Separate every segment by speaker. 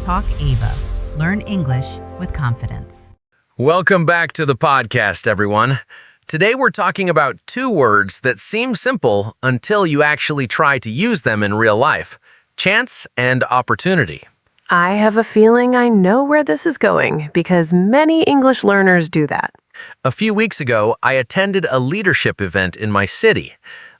Speaker 1: Talk Ava. Learn English with confidence.
Speaker 2: Welcome back to the podcast, everyone. Today we're talking about two words that seem simple until you actually try to use them in real life: chance and opportunity.
Speaker 3: I have a feeling I know where this is going because many English learners do that.
Speaker 2: A few weeks ago, I attended a leadership event in my city.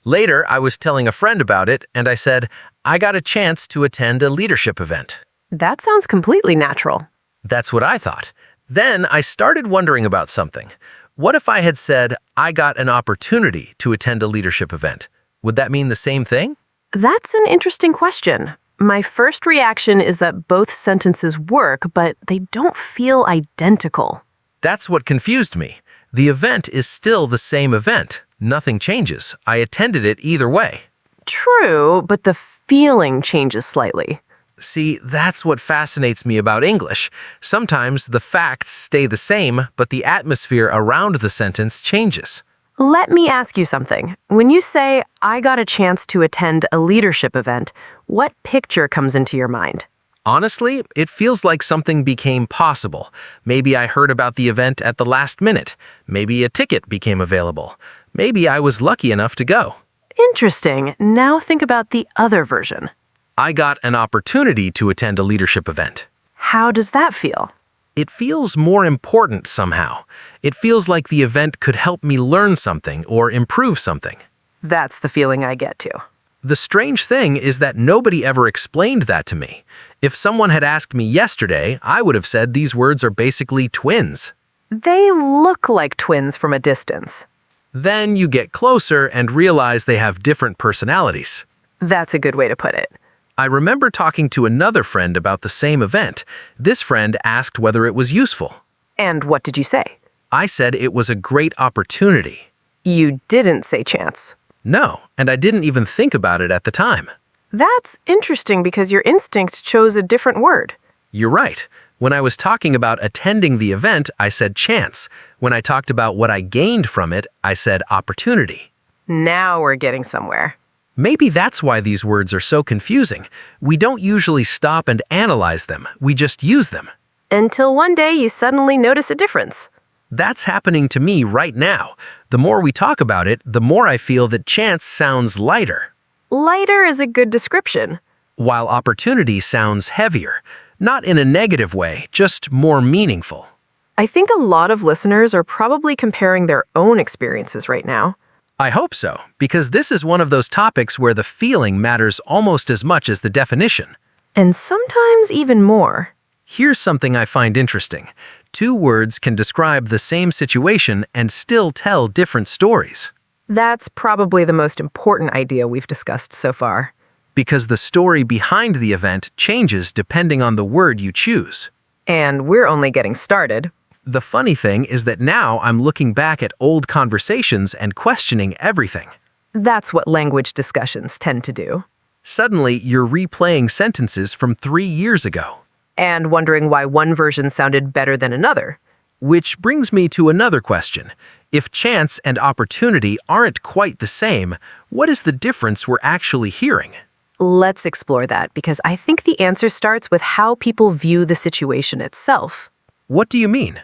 Speaker 2: Later, I was telling a friend about it, and I said, I got a chance to attend a leadership event.
Speaker 3: That sounds completely natural.
Speaker 2: That's what I thought. Then I started wondering about something. What if I had said, I got an opportunity to attend a leadership event? Would that mean the same thing?
Speaker 3: That's an interesting question. My first reaction is that both sentences work, but they don't feel identical.
Speaker 2: That's what confused me. The event is still the same event. Nothing changes. I attended it either way.
Speaker 3: True, but the feeling changes slightly.
Speaker 2: See, that's what fascinates me about English. Sometimes the facts stay the same, but the atmosphere around the sentence changes.
Speaker 3: Let me ask you something. When you say, I got a chance to attend a leadership event, what picture comes into your mind?
Speaker 2: Honestly, it feels like something became possible. Maybe I heard about the event at the last minute. Maybe a ticket became available. Maybe I was lucky enough to go.
Speaker 3: Interesting. Now think about the other version.
Speaker 2: I got an opportunity to attend a leadership event.
Speaker 3: How does that feel?
Speaker 2: It feels more important somehow. It feels like the event could help me learn something or improve something.
Speaker 3: That's the feeling I get too.
Speaker 2: The strange thing is that nobody ever explained that to me. If someone had asked me yesterday, I would have said these words are basically twins.
Speaker 3: They look like twins from a distance.
Speaker 2: Then you get closer and realize they have different personalities.
Speaker 3: That's a good way to put it.
Speaker 2: I remember talking to another friend about the same event. This friend asked whether it was useful.
Speaker 3: And what did you say?
Speaker 2: I said it was a great opportunity.
Speaker 3: You didn't say chance.
Speaker 2: No, and I didn't even think about it at the time.
Speaker 3: That's interesting because your instinct chose a different word.
Speaker 2: You're right. When I was talking about attending the event, I said chance. When I talked about what I gained from it, I said opportunity.
Speaker 3: Now we're getting somewhere.
Speaker 2: Maybe that's why these words are so confusing. We don't usually stop and analyze them. We just use them.
Speaker 3: Until one day you suddenly notice a difference.
Speaker 2: That's happening to me right now. The more we talk about it, the more I feel that chance sounds lighter.
Speaker 3: Lighter is a good description.
Speaker 2: While opportunity sounds heavier. Not in a negative way, just more meaningful.
Speaker 3: I think a lot of listeners are probably comparing their own experiences right now.
Speaker 2: I hope so, because this is one of those topics where the feeling matters almost as much as the definition.
Speaker 3: And sometimes even more.
Speaker 2: Here's something I find interesting. Two words can describe the same situation and still tell different stories.
Speaker 3: That's probably the most important idea we've discussed so far.
Speaker 2: Because the story behind the event changes depending on the word you choose.
Speaker 3: And we're only getting started.
Speaker 2: The funny thing is that now I'm looking back at old conversations and questioning everything.
Speaker 3: That's what language discussions tend to do.
Speaker 2: Suddenly, you're replaying sentences from 3 years ago.
Speaker 3: And wondering why one version sounded better than another.
Speaker 2: Which brings me to another question. If chance and opportunity aren't quite the same, what is the difference we're actually hearing?
Speaker 3: Let's explore that because I think the answer starts with how people view the situation itself.
Speaker 2: What do you mean?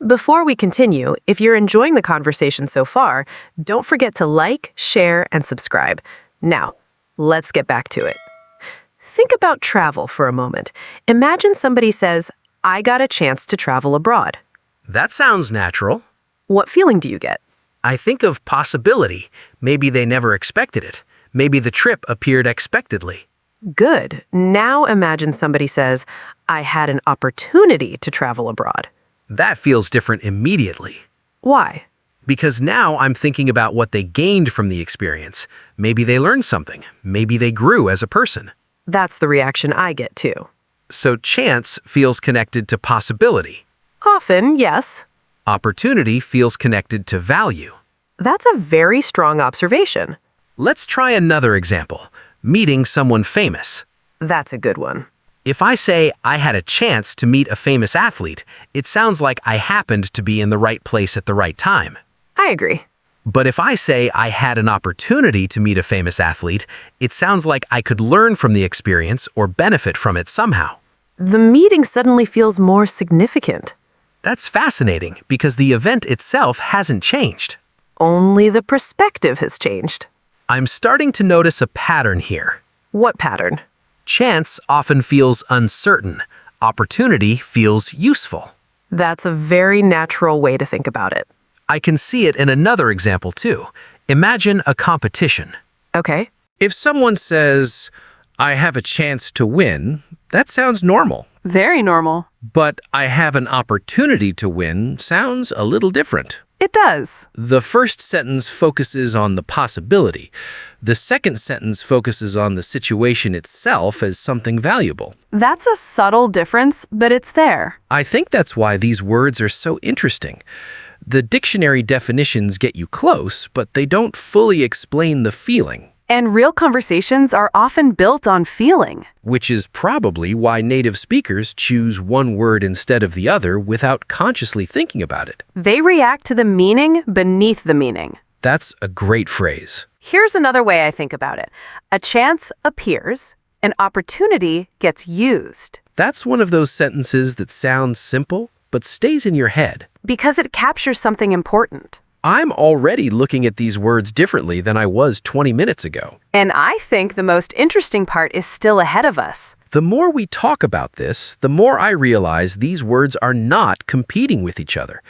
Speaker 3: Before we continue, if you're enjoying the conversation so far, don't forget to like, share, and subscribe. Now, let's get back to it. Think about travel for a moment. Imagine somebody says, I got a chance to travel abroad.
Speaker 2: That sounds natural.
Speaker 3: What feeling do you get?
Speaker 2: I think of possibility. Maybe they never expected it. Maybe the trip appeared expectedly.
Speaker 3: Good. Now imagine somebody says, I had an opportunity to travel abroad.
Speaker 2: That feels different immediately.
Speaker 3: Why?
Speaker 2: Because now I'm thinking about what they gained from the experience. Maybe they learned something. Maybe they grew as a person.
Speaker 3: That's the reaction I get too.
Speaker 2: So chance feels connected to possibility.
Speaker 3: Often, yes.
Speaker 2: Opportunity feels connected to value.
Speaker 3: That's a very strong observation.
Speaker 2: Let's try another example. Meeting someone famous.
Speaker 3: That's a good one.
Speaker 2: If I say I had a chance to meet a famous athlete, it sounds like I happened to be in the right place at the right time.
Speaker 3: I agree.
Speaker 2: But if I say I had an opportunity to meet a famous athlete, it sounds like I could learn from the experience or benefit from it somehow.
Speaker 3: The meeting suddenly feels more significant.
Speaker 2: That's fascinating because the event itself hasn't changed.
Speaker 3: Only the perspective has changed.
Speaker 2: I'm starting to notice a pattern here.
Speaker 3: What pattern?
Speaker 2: Chance often feels uncertain. Opportunity feels useful.
Speaker 3: That's a very natural way to think about it.
Speaker 2: I can see it in another example too. Imagine a competition.
Speaker 3: Okay.
Speaker 4: If someone says, I have a chance to win, that sounds normal.
Speaker 3: Very normal.
Speaker 4: But I have an opportunity to win sounds a little different.
Speaker 3: It does.
Speaker 4: The first sentence focuses on the possibility. The second sentence focuses on the situation itself as something valuable.
Speaker 3: That's a subtle difference, but it's there.
Speaker 4: I think that's why these words are so interesting. The dictionary definitions get you close, but they don't fully explain the feeling.
Speaker 3: And real conversations are often built on feeling.
Speaker 4: Which is probably why native speakers choose one word instead of the other without consciously thinking about it.
Speaker 3: They react to the meaning beneath the meaning.
Speaker 4: That's a great phrase.
Speaker 3: Here's another way I think about it. A chance appears, an opportunity gets used.
Speaker 4: That's one of those sentences that sounds simple, but stays in your head.
Speaker 3: Because it captures something important.
Speaker 4: I'm already looking at these words differently than I was 20 minutes ago.
Speaker 3: And I think the most interesting part is still ahead of us.
Speaker 4: The more we talk about this, the more I realize these words are not competing with each other.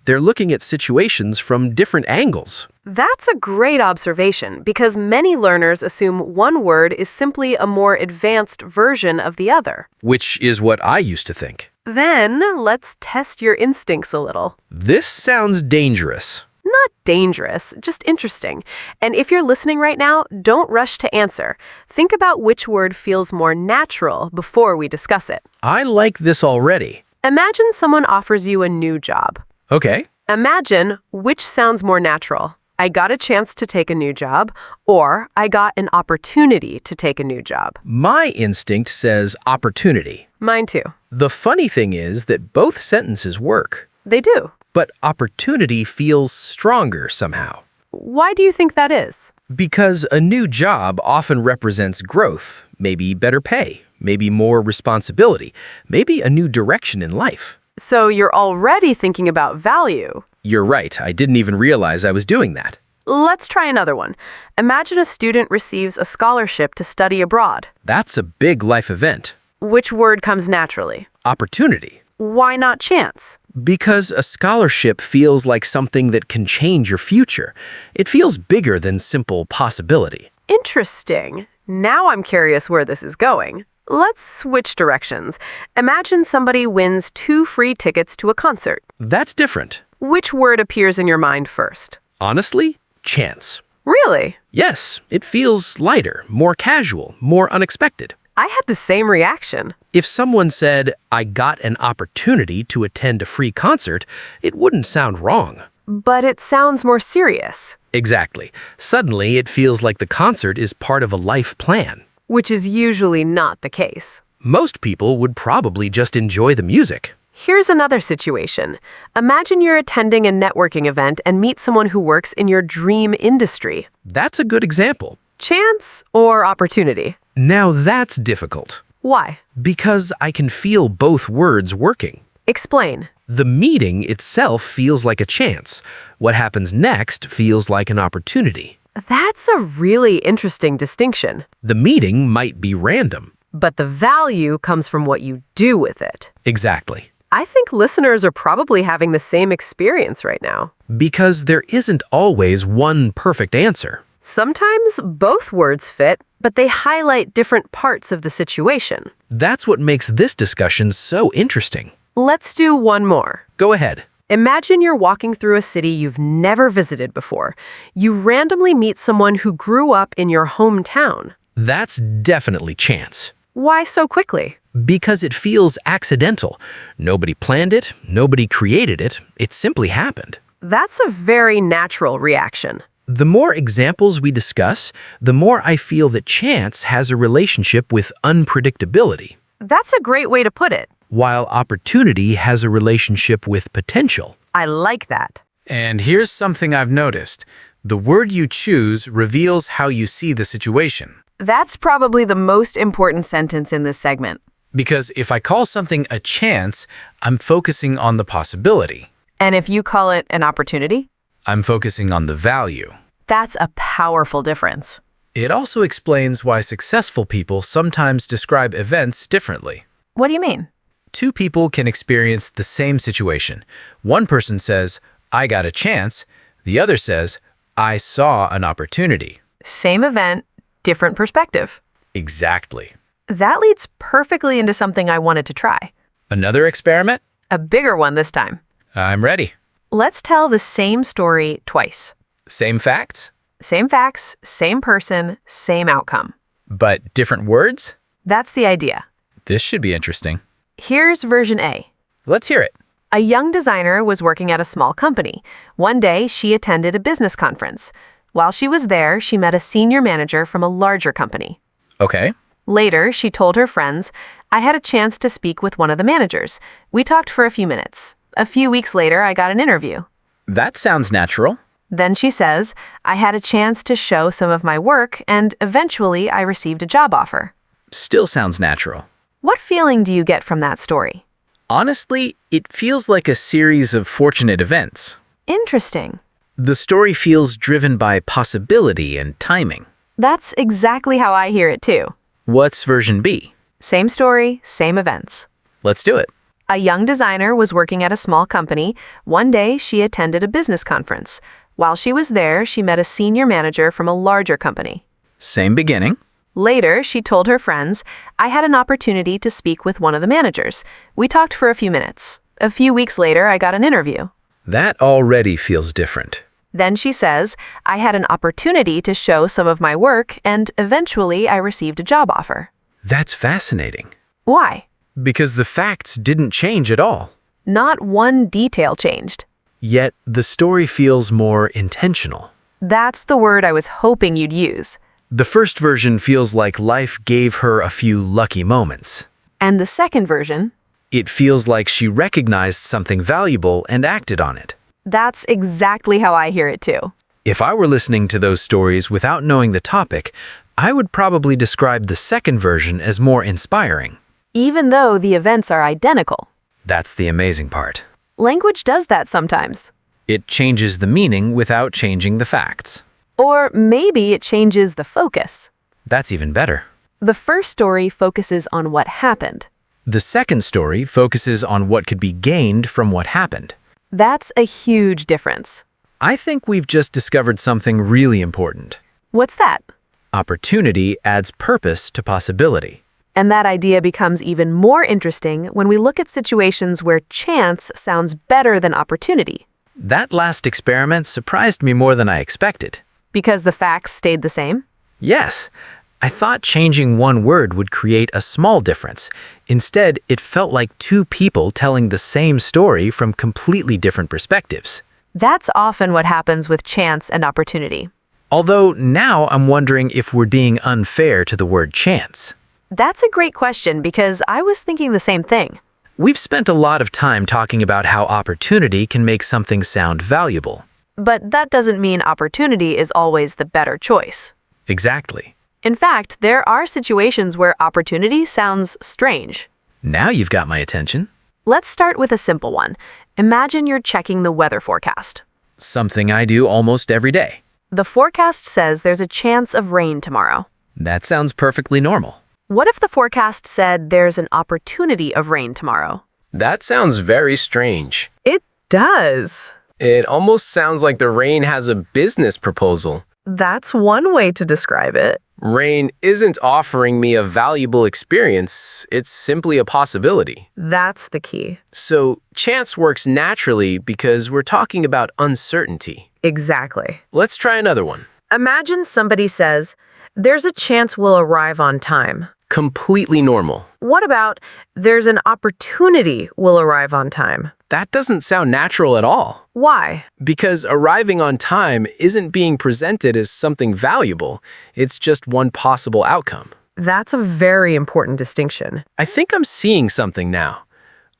Speaker 4: They're looking at situations from different angles.
Speaker 3: That's a great observation because many learners assume one word is simply a more advanced version of the other.
Speaker 4: Which is what I used to think.
Speaker 3: Then let's test your instincts a little.
Speaker 4: This sounds dangerous.
Speaker 3: Not dangerous, just interesting. And if you're listening right now, don't rush to answer. Think about which word feels more natural before we discuss it.
Speaker 4: I like this already.
Speaker 3: Imagine someone offers you a new job.
Speaker 4: Okay.
Speaker 3: Imagine which sounds more natural. I got a chance to take a new job, or I got an opportunity to take a new job.
Speaker 4: My instinct says opportunity.
Speaker 3: Mine too.
Speaker 4: The funny thing is that both sentences work.
Speaker 3: They do.
Speaker 4: But opportunity feels stronger somehow.
Speaker 3: Why do you think that is?
Speaker 4: Because a new job often represents growth, maybe better pay, maybe more responsibility, maybe a new direction in life.
Speaker 3: So you're already thinking about value.
Speaker 4: You're right, I didn't even realize I was doing that.
Speaker 3: Let's try another one. Imagine a student receives a scholarship to study abroad.
Speaker 4: That's a big life event.
Speaker 3: Which word comes naturally?
Speaker 4: Opportunity.
Speaker 3: Why not chance?
Speaker 4: Because a scholarship feels like something that can change your future. It feels bigger than simple possibility.
Speaker 3: Interesting. Now I'm curious where this is going. Let's switch directions. Imagine somebody wins 2 free tickets to a concert.
Speaker 4: That's different.
Speaker 3: Which word appears in your mind first?
Speaker 4: Honestly, chance.
Speaker 3: Really?
Speaker 4: Yes, it feels lighter, more casual, more unexpected.
Speaker 3: I had the same reaction.
Speaker 4: If someone said, I got an opportunity to attend a free concert, it wouldn't sound wrong.
Speaker 3: But it sounds more serious.
Speaker 4: Exactly. Suddenly, it feels like the concert is part of a life plan.
Speaker 3: Which is usually not the case.
Speaker 4: Most people would probably just enjoy the music.
Speaker 3: Here's another situation. Imagine you're attending a networking event and meet someone who works in your dream industry.
Speaker 4: That's a good example.
Speaker 3: Chance or opportunity?
Speaker 4: Now that's difficult.
Speaker 3: Why?
Speaker 4: Because I can feel both words working.
Speaker 3: Explain.
Speaker 4: The meeting itself feels like a chance. What happens next feels like an opportunity.
Speaker 3: That's a really interesting distinction.
Speaker 4: The meeting might be random.
Speaker 3: But the value comes from what you do with it.
Speaker 4: Exactly.
Speaker 3: I think listeners are probably having the same experience right now.
Speaker 4: Because there isn't always one perfect answer.
Speaker 3: Sometimes both words fit, but they highlight different parts of the situation.
Speaker 4: That's what makes this discussion so interesting.
Speaker 3: Let's do one more.
Speaker 4: Go ahead.
Speaker 3: Imagine you're walking through a city you've never visited before. You randomly meet someone who grew up in your hometown.
Speaker 4: That's definitely chance.
Speaker 3: Why so quickly?
Speaker 4: Because it feels accidental. Nobody planned it, nobody created it, it simply happened.
Speaker 3: That's a very natural reaction.
Speaker 4: The more examples we discuss, the more I feel that chance has a relationship with unpredictability,
Speaker 3: That's a great way to put it.
Speaker 4: while opportunity has a relationship with potential.
Speaker 3: I like that.
Speaker 5: And here's something I've noticed. The word you choose reveals how you see the situation.
Speaker 3: That's probably the most important sentence in this segment.
Speaker 5: Because if I call something a chance, I'm focusing on the possibility.
Speaker 3: And if you call it an opportunity?
Speaker 5: I'm focusing on the value.
Speaker 3: That's a powerful difference.
Speaker 5: It also explains why successful people sometimes describe events differently.
Speaker 3: What do you mean?
Speaker 5: Two people can experience the same situation. One person says, I got a chance. The other says, I saw an opportunity.
Speaker 3: Same event, different perspective.
Speaker 5: Exactly.
Speaker 3: That leads perfectly into something I wanted to try.
Speaker 5: Another experiment?
Speaker 3: A bigger one this time.
Speaker 5: I'm ready.
Speaker 3: Let's tell the same story twice.
Speaker 5: Same facts,
Speaker 3: Same facts, same person, same outcome.
Speaker 5: but different words?
Speaker 3: That's the idea.
Speaker 5: This should be interesting.
Speaker 3: Here's version A.
Speaker 5: Let's hear it.
Speaker 3: A young designer was working at a small company. One day, she attended a business conference. While she was there, she met a senior manager from a larger company.
Speaker 5: Okay.
Speaker 3: Later, she told her friends, I had a chance to speak with one of the managers. We talked for a few minutes. A few weeks later, I got an interview.
Speaker 5: That sounds natural.
Speaker 3: Then she says, I had a chance to show some of my work, and eventually I received a job offer.
Speaker 5: Still sounds natural.
Speaker 3: What feeling do you get from that story?
Speaker 5: Honestly, it feels like a series of fortunate events.
Speaker 3: Interesting.
Speaker 5: The story feels driven by possibility and timing.
Speaker 3: That's exactly how I hear it too.
Speaker 5: What's version B?
Speaker 3: Same story, same events.
Speaker 5: Let's do it.
Speaker 3: A young designer was working at a small company. One day, she attended a business conference. While she was there, she met a senior manager from a larger company.
Speaker 5: Same beginning.
Speaker 3: Later, she told her friends, I had an opportunity to speak with one of the managers. We talked for a few minutes. A few weeks later, I got an interview.
Speaker 5: That already feels different.
Speaker 3: Then she says, I had an opportunity to show some of my work, and eventually I received a job offer.
Speaker 5: That's fascinating.
Speaker 3: Why?
Speaker 5: Because the facts didn't change at all.
Speaker 3: Not one detail changed.
Speaker 5: Yet the story feels more intentional.
Speaker 3: That's the word I was hoping you'd use.
Speaker 5: The first version feels like life gave her a few lucky moments.
Speaker 3: And the second version?
Speaker 5: It feels like she recognized something valuable and acted on it.
Speaker 3: That's exactly how I hear it too.
Speaker 5: If I were listening to those stories without knowing the topic, I would probably describe the second version as more inspiring.
Speaker 3: Even though the events are identical.
Speaker 5: That's the amazing part.
Speaker 3: Language does that sometimes.
Speaker 5: It changes the meaning without changing the facts.
Speaker 3: Or maybe it changes the focus.
Speaker 5: That's even better.
Speaker 3: The first story focuses on what happened.
Speaker 5: The second story focuses on what could be gained from what happened.
Speaker 3: That's a huge difference.
Speaker 5: I think we've just discovered something really important.
Speaker 3: What's that?
Speaker 5: Opportunity adds purpose to possibility.
Speaker 3: And that idea becomes even more interesting when we look at situations where chance sounds better than opportunity.
Speaker 5: That last experiment surprised me more than I expected.
Speaker 3: Because the facts stayed the same?
Speaker 5: Yes, I thought changing one word would create a small difference. Instead, it felt like two people telling the same story from completely different perspectives.
Speaker 3: That's often what happens with chance and opportunity.
Speaker 5: Although now I'm wondering if we're being unfair to the word chance.
Speaker 3: That's a great question because I was thinking the same thing.
Speaker 5: We've spent a lot of time talking about how opportunity can make something sound valuable.
Speaker 3: But that doesn't mean opportunity is always the better choice.
Speaker 5: Exactly.
Speaker 3: In fact, there are situations where opportunity sounds strange.
Speaker 5: Now you've got my attention.
Speaker 3: Let's start with a simple one. Imagine you're checking the weather forecast.
Speaker 5: Something I do almost every day.
Speaker 3: The forecast says there's a chance of rain tomorrow.
Speaker 5: That sounds perfectly normal.
Speaker 3: What if the forecast said there's an opportunity of rain tomorrow?
Speaker 2: That sounds very strange.
Speaker 3: It does.
Speaker 2: It almost sounds like the rain has a business proposal.
Speaker 3: That's one way to describe it.
Speaker 2: Rain isn't offering me a valuable experience, it's simply a possibility.
Speaker 3: That's the key.
Speaker 2: So, chance works naturally because we're talking about uncertainty.
Speaker 3: Exactly.
Speaker 2: Let's try another one.
Speaker 3: Imagine somebody says, there's a chance we'll arrive on time.
Speaker 2: Completely normal.
Speaker 3: What about, there's an opportunity we'll arrive on time?
Speaker 2: That doesn't sound natural at all.
Speaker 3: Why?
Speaker 2: Because arriving on time isn't being presented as something valuable, it's just one possible outcome.
Speaker 3: That's a very important distinction.
Speaker 2: I think I'm seeing something now.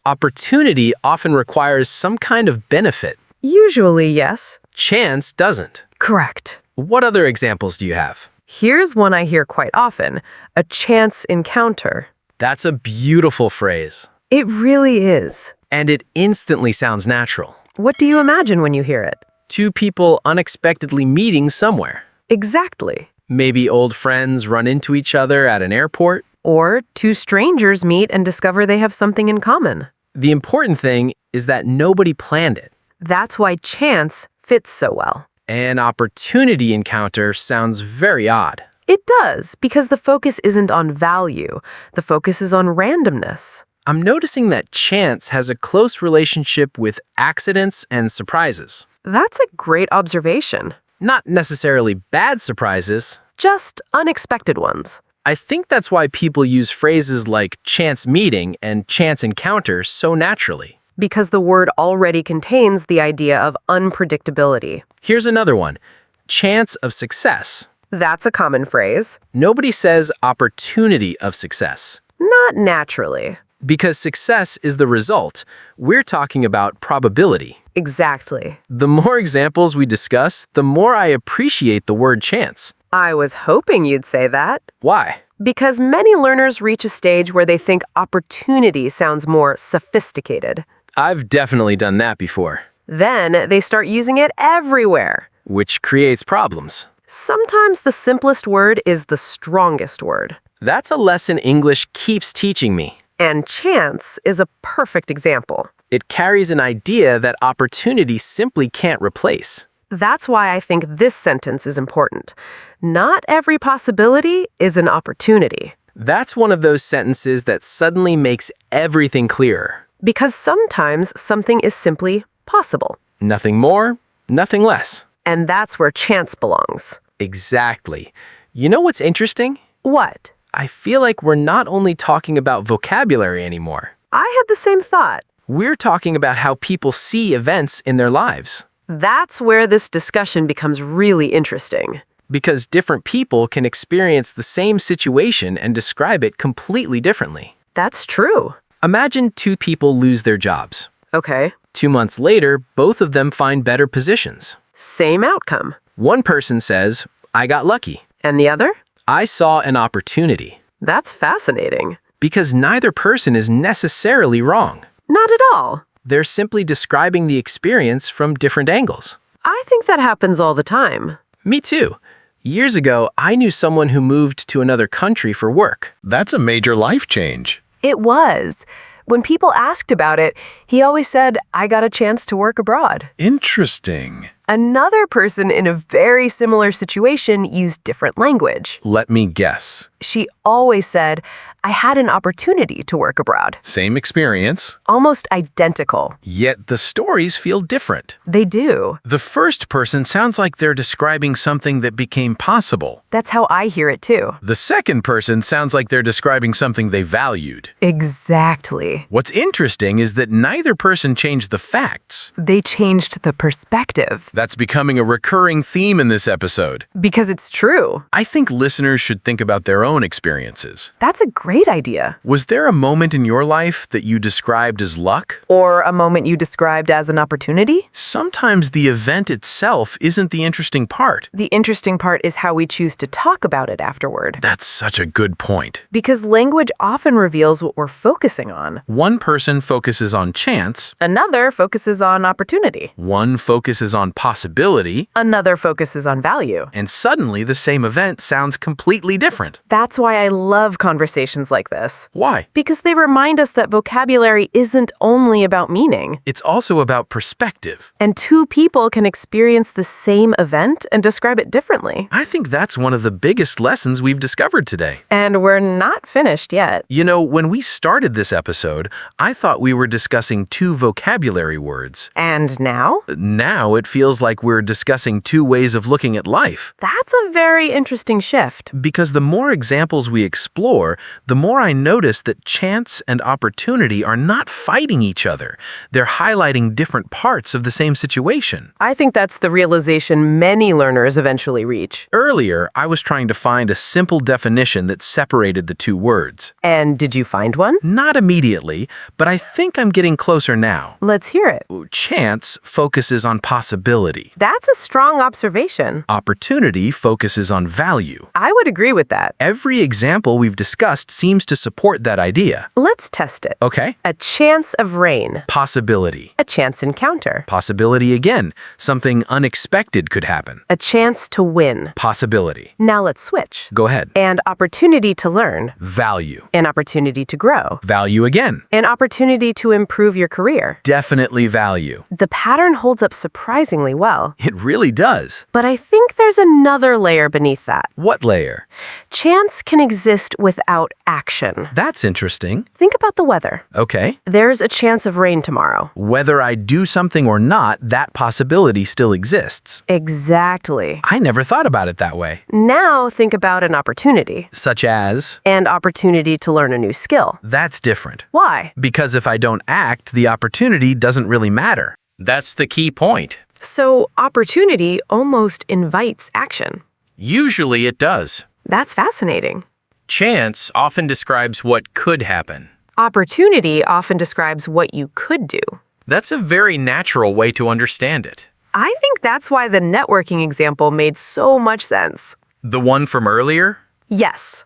Speaker 2: Opportunity often requires some kind of benefit.
Speaker 3: Usually, yes.
Speaker 2: Chance doesn't.
Speaker 3: Correct.
Speaker 2: What other examples do you have?
Speaker 3: Here's one I hear quite often, a chance encounter.
Speaker 2: That's a beautiful phrase.
Speaker 3: It really is.
Speaker 2: And it instantly sounds natural.
Speaker 3: What do you imagine when you hear it?
Speaker 2: Two people unexpectedly meeting somewhere.
Speaker 3: Exactly.
Speaker 2: Maybe old friends run into each other at an airport.
Speaker 3: Or two strangers meet and discover they have something in common.
Speaker 2: The important thing is that nobody planned it.
Speaker 3: That's why chance fits so well.
Speaker 2: An opportunity encounter sounds very odd.
Speaker 3: It does, because the focus isn't on value. The focus is on randomness.
Speaker 2: I'm noticing that chance has a close relationship with accidents and surprises.
Speaker 3: That's a great observation.
Speaker 2: Not necessarily bad surprises.
Speaker 3: Just unexpected ones.
Speaker 2: I think that's why people use phrases like chance meeting and chance encounter so naturally.
Speaker 3: Because the word already contains the idea of unpredictability.
Speaker 2: Here's another one. Chance of success.
Speaker 3: That's a common phrase.
Speaker 2: Nobody says opportunity of success.
Speaker 3: Not naturally.
Speaker 2: Because success is the result. We're talking about probability.
Speaker 3: Exactly.
Speaker 2: The more examples we discuss, the more I appreciate the word chance.
Speaker 3: I was hoping you'd say that.
Speaker 2: Why?
Speaker 3: Because many learners reach a stage where they think opportunity sounds more sophisticated.
Speaker 2: I've definitely done that before.
Speaker 3: Then they start using it everywhere.
Speaker 2: Which creates problems.
Speaker 3: Sometimes the simplest word is the strongest word.
Speaker 2: That's a lesson English keeps teaching me.
Speaker 3: And chance is a perfect example.
Speaker 2: It carries an idea that opportunity simply can't replace.
Speaker 3: That's why I think this sentence is important. Not every possibility is an opportunity.
Speaker 2: That's one of those sentences that suddenly makes everything clearer.
Speaker 3: Because sometimes something is simply possible.
Speaker 2: Nothing more, nothing less.
Speaker 3: And that's where chance belongs.
Speaker 2: Exactly. You know what's interesting?
Speaker 3: What?
Speaker 2: I feel like we're not only talking about vocabulary anymore.
Speaker 3: I had the same thought.
Speaker 2: We're talking about how people see events in their lives.
Speaker 3: That's where this discussion becomes really interesting.
Speaker 2: Because different people can experience the same situation and describe it completely differently.
Speaker 3: That's true.
Speaker 2: Imagine two people lose their jobs.
Speaker 3: Okay.
Speaker 2: 2 months later, both of them find better positions.
Speaker 3: Same outcome.
Speaker 2: One person says, I got lucky.
Speaker 3: And the other?
Speaker 2: I saw an opportunity.
Speaker 3: That's fascinating.
Speaker 2: Because neither person is necessarily wrong.
Speaker 3: Not at all.
Speaker 2: They're simply describing the experience from different angles.
Speaker 3: I think that happens all the time.
Speaker 2: Me too. Years ago, I knew someone who moved to another country for work.
Speaker 6: That's a major life change.
Speaker 3: It was. When people asked about it, he always said, I got a chance to work abroad.
Speaker 6: Interesting.
Speaker 3: Another person in a very similar situation used different language.
Speaker 6: Let me guess.
Speaker 3: She always said, I had an opportunity to work abroad.
Speaker 6: Same experience,
Speaker 3: Almost identical.
Speaker 6: yet the stories feel different.
Speaker 3: They do.
Speaker 6: The first person sounds like they're describing something that became possible.
Speaker 3: That's how I hear it too.
Speaker 6: The second person sounds like they're describing something they valued.
Speaker 3: Exactly.
Speaker 6: What's interesting is that neither person changed the facts.
Speaker 3: They changed the perspective.
Speaker 6: That's becoming a recurring theme in this episode.
Speaker 3: Because it's true.
Speaker 6: I think listeners should think about their own experiences.
Speaker 3: That's a great idea.
Speaker 6: Was there a moment in your life that you described as luck?
Speaker 3: Or a moment you described as an opportunity?
Speaker 6: Sometimes the event itself isn't the interesting part.
Speaker 3: The interesting part is how we choose to talk about it afterward.
Speaker 6: That's such a good point.
Speaker 3: Because language often reveals what we're focusing on.
Speaker 6: One person focuses on chance,
Speaker 3: Another focuses on opportunity.
Speaker 6: one focuses on possibility,
Speaker 3: Another focuses on value.
Speaker 6: and suddenly the same event sounds completely different.
Speaker 3: That's why I love conversations like this.
Speaker 6: Why?
Speaker 3: Because they remind us that vocabulary isn't only about meaning.
Speaker 6: It's also about perspective.
Speaker 3: And two people can experience the same event and describe it differently.
Speaker 6: I think that's one of the biggest lessons we've discovered today.
Speaker 3: And we're not finished yet.
Speaker 6: You know, when we started this episode, I thought we were discussing two vocabulary words.
Speaker 3: And now?
Speaker 6: Now it feels like we're discussing two ways of looking at life.
Speaker 3: That's a very interesting shift.
Speaker 6: Because the more examples we explore, the more I notice that chance and opportunity are not fighting each other. They're highlighting different parts of the same situation.
Speaker 3: I think that's the realization many learners eventually reach.
Speaker 6: Earlier, I was trying to find a simple definition that separated the two words.
Speaker 3: And did you find one?
Speaker 6: Not immediately, but I think I'm getting closer now.
Speaker 3: Let's hear it.
Speaker 6: chance focuses on possibility.
Speaker 3: That's a strong observation.
Speaker 6: Opportunity focuses on value.
Speaker 3: I would agree with that.
Speaker 6: Every example we've discussed seems to support that idea.
Speaker 3: Let's test it.
Speaker 6: Okay.
Speaker 3: A chance of rain.
Speaker 6: Possibility.
Speaker 3: A chance encounter.
Speaker 6: Possibility again. Something unexpected could happen.
Speaker 3: A chance to win.
Speaker 6: Possibility.
Speaker 3: Now let's switch.
Speaker 6: Go ahead.
Speaker 3: An opportunity to learn.
Speaker 6: Value.
Speaker 3: An opportunity to grow.
Speaker 6: Value again.
Speaker 3: An opportunity to improve your career.
Speaker 6: Definitely value.
Speaker 3: The pattern holds up surprisingly well.
Speaker 6: It really does.
Speaker 3: But I think there's another layer beneath that.
Speaker 6: What layer?
Speaker 3: Chance can exist without action.
Speaker 6: That's interesting.
Speaker 3: Think about the weather.
Speaker 6: Okay.
Speaker 3: There's a chance of rain tomorrow.
Speaker 6: Whether I do something or not, that possibility still exists.
Speaker 3: Exactly.
Speaker 6: I never thought about it that way.
Speaker 3: Now think about an opportunity.
Speaker 6: Such as,
Speaker 3: And opportunity to learn a new skill.
Speaker 6: that's different.
Speaker 3: Why?
Speaker 6: Because if I don't act, the opportunity doesn't really matter.
Speaker 2: That's the key point.
Speaker 3: So opportunity almost invites action.
Speaker 2: Usually it does.
Speaker 3: That's fascinating.
Speaker 2: Chance often describes what could happen.
Speaker 3: Opportunity often describes what you could do.
Speaker 2: That's a very natural way to understand it.
Speaker 3: I think that's why the networking example made so much sense.
Speaker 2: The one from earlier?
Speaker 3: Yes,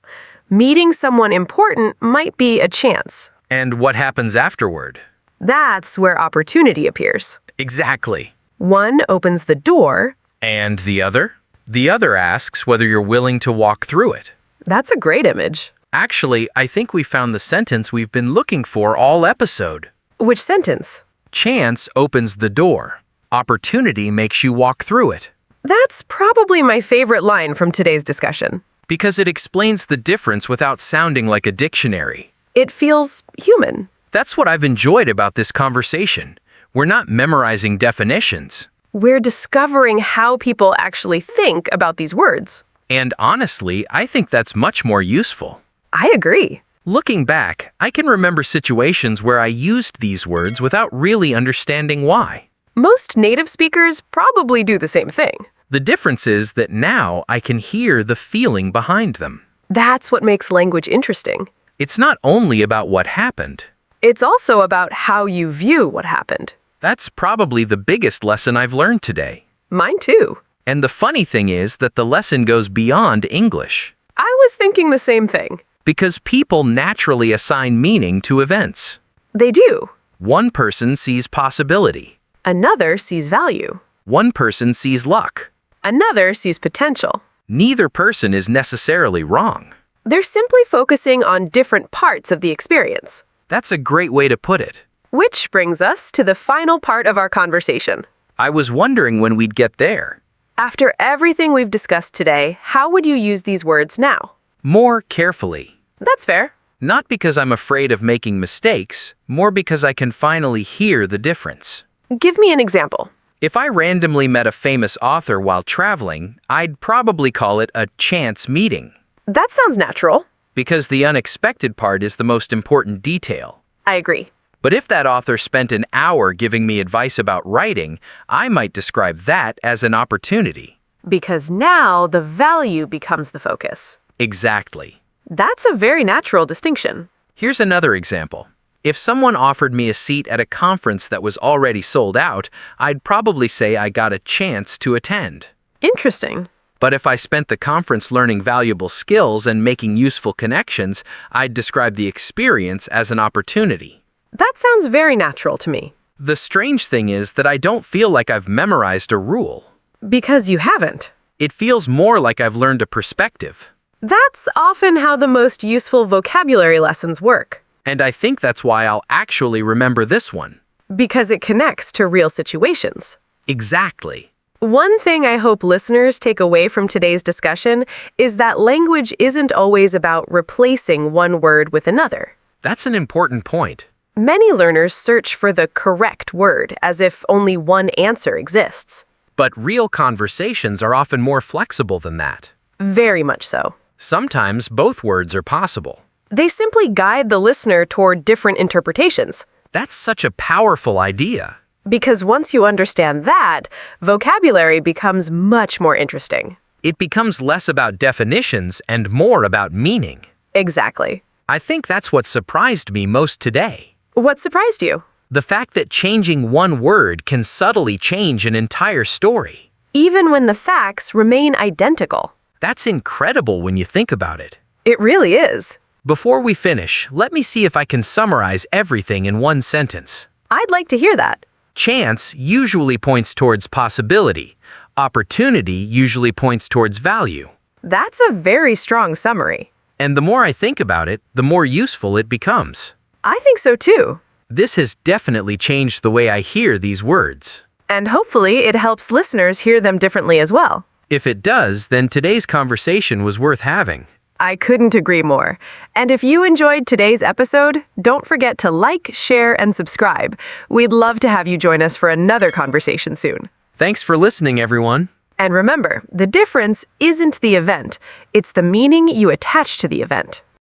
Speaker 3: meeting someone important might be a chance.
Speaker 2: And what happens afterward?
Speaker 3: That's where opportunity appears.
Speaker 2: Exactly.
Speaker 3: One opens the door.
Speaker 2: And the other? The other asks whether you're willing to walk through it.
Speaker 3: That's a great image.
Speaker 2: Actually, I think we found the sentence we've been looking for all episode.
Speaker 3: Which sentence?
Speaker 2: Chance opens the door. Opportunity makes you walk through it.
Speaker 3: That's probably my favorite line from today's discussion.
Speaker 2: Because it explains the difference without sounding like a dictionary.
Speaker 3: It feels human.
Speaker 2: That's what I've enjoyed about this conversation. We're not memorizing definitions.
Speaker 3: We're discovering how people actually think about these words.
Speaker 2: And honestly, I think that's much more useful.
Speaker 3: I agree.
Speaker 2: Looking back, I can remember situations where I used these words without really understanding why.
Speaker 3: Most native speakers probably do the same thing.
Speaker 2: The difference is that now I can hear the feeling behind them.
Speaker 3: That's what makes language interesting.
Speaker 2: It's not only about what happened.
Speaker 3: It's also about how you view what happened.
Speaker 2: That's probably the biggest lesson I've learned today.
Speaker 3: Mine too.
Speaker 2: And the funny thing is that the lesson goes beyond English.
Speaker 3: I was thinking the same thing.
Speaker 2: Because people naturally assign meaning to events.
Speaker 3: They do.
Speaker 2: One person sees possibility.
Speaker 3: Another sees value.
Speaker 2: One person sees luck.
Speaker 3: Another sees potential.
Speaker 2: Neither person is necessarily wrong.
Speaker 3: They're simply focusing on different parts of the experience.
Speaker 2: That's a great way to put it.
Speaker 3: Which brings us to the final part of our conversation.
Speaker 2: I was wondering when we'd get there.
Speaker 3: After everything we've discussed today, how would you use these words now?
Speaker 2: More carefully.
Speaker 3: That's fair.
Speaker 2: Not because I'm afraid of making mistakes, more because I can finally hear the difference.
Speaker 3: Give me an example.
Speaker 2: If I randomly met a famous author while traveling, I'd probably call it a chance meeting.
Speaker 3: That sounds natural.
Speaker 2: Because the unexpected part is the most important detail.
Speaker 3: I agree.
Speaker 2: But if that author spent an hour giving me advice about writing, I might describe that as an opportunity.
Speaker 3: Because now the value becomes the focus.
Speaker 2: Exactly.
Speaker 3: That's a very natural distinction.
Speaker 2: Here's another example. If someone offered me a seat at a conference that was already sold out, I'd probably say I got a chance to attend.
Speaker 3: Interesting.
Speaker 2: But if I spent the conference learning valuable skills and making useful connections, I'd describe the experience as an opportunity.
Speaker 3: That sounds very natural to me.
Speaker 2: The strange thing is that I don't feel like I've memorized a rule.
Speaker 3: Because you haven't.
Speaker 2: It feels more like I've learned a perspective.
Speaker 3: That's often how the most useful vocabulary lessons work.
Speaker 2: And I think that's why I'll actually remember this one.
Speaker 3: Because it connects to real situations.
Speaker 2: Exactly.
Speaker 3: One thing I hope listeners take away from today's discussion is that language isn't always about replacing one word with another.
Speaker 2: That's an important point.
Speaker 3: Many learners search for the correct word as if only one answer exists.
Speaker 2: But real conversations are often more flexible than that.
Speaker 3: Very much so.
Speaker 2: Sometimes both words are possible.
Speaker 3: They simply guide the listener toward different interpretations.
Speaker 2: That's such a powerful idea.
Speaker 3: Because once you understand that, vocabulary becomes much more interesting.
Speaker 2: It becomes less about definitions and more about meaning.
Speaker 3: Exactly.
Speaker 2: I think that's what surprised me most today.
Speaker 3: What surprised you?
Speaker 2: The fact that changing one word can subtly change an entire story.
Speaker 3: Even when the facts remain identical.
Speaker 2: That's incredible when you think about it.
Speaker 3: It really is.
Speaker 2: Before we finish, let me see if I can summarize everything in one sentence.
Speaker 3: I'd like to hear that.
Speaker 2: Chance usually points towards possibility. Opportunity usually points towards value.
Speaker 3: That's a very strong summary.
Speaker 2: And the more I think about it, the more useful it becomes.
Speaker 3: I think so too.
Speaker 2: This has definitely changed the way I hear these words.
Speaker 3: And hopefully it helps listeners hear them differently as well.
Speaker 2: If it does, then today's conversation was worth having.
Speaker 3: I couldn't agree more. And if you enjoyed today's episode, don't forget to like, share, and subscribe. We'd love to have you join us for another conversation soon.
Speaker 2: Thanks for listening, everyone.
Speaker 3: And remember, the difference isn't the event, it's the meaning you attach to the event.